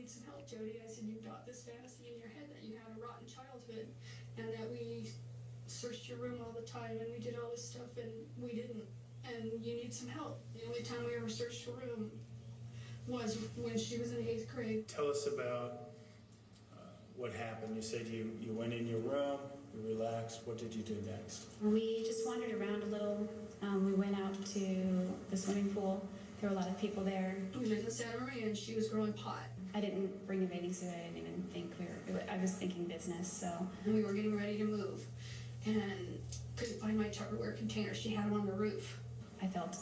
need some help, Jodi. I said, you've got this fantasy in your head that you had a rotten childhood and that we searched your room all the time and we did all this stuff and we didn't. And you need some help. The only time we ever searched her room was when she was in 8th grade. Tell us about what happened. You said you went in your room, you relaxed. What did you do next? We just wandered around a little. We went out to the swimming pool. There were a lot of people there. We lived in Santa Maria and she was growing pot. I didn't bring a bathing suit. I didn't even think I was thinking business, so. And we were getting ready to move and couldn't find my Tupperware container. She had them on the roof. I felt,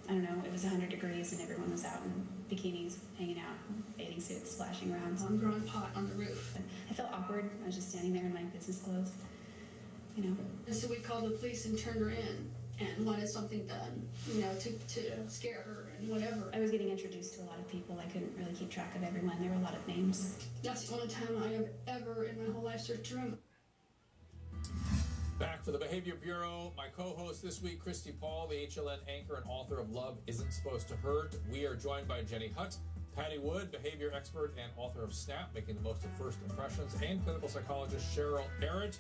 I don't know, it was 100 degrees and everyone was out in bikinis, hanging out, bathing suits, splashing around. I'm growing pot on the roof. I felt awkward. I was just standing there in my business clothes, you know. And so we called the police and turned her in and wanted something done, you know, to scare her and whatever. I was getting introduced to a lot of people. I couldn't really keep track of everyone. There were a lot of names. That's the only time I have ever in my whole life searched a room. Back for the Behavior Bureau, my co-host this week, Christy Paul, the HLN anchor and author of Love Isn't Supposed to Hurt. We are joined by Jenny Hutt, Patti Wood, behavior expert and author of Snap, Making the Most of First Impressions, and clinical psychologist Cheryl Arrett.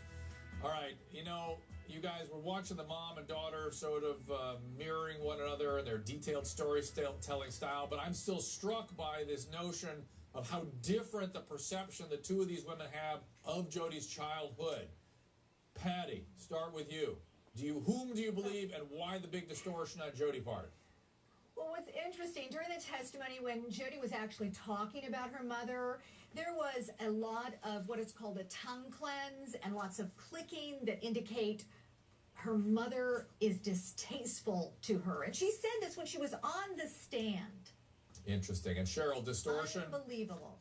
All right, you know, you guys were watching the mom and daughter sort of mirroring one another and their detailed storytelling style, but I'm still struck by this notion of how different the perception the two of these women have of Jodi's childhood. Patti, start with you. Whom do you believe and why the big distortion on Jodi part? Well, what's interesting, during the testimony when Jodi was actually talking about her mother, there was a lot of what is called a tongue cleanse and lots of clicking that indicate her mother is distasteful to her. And she said this when she was on the stand. Interesting. And Cheryl, distortion? Unbelievable.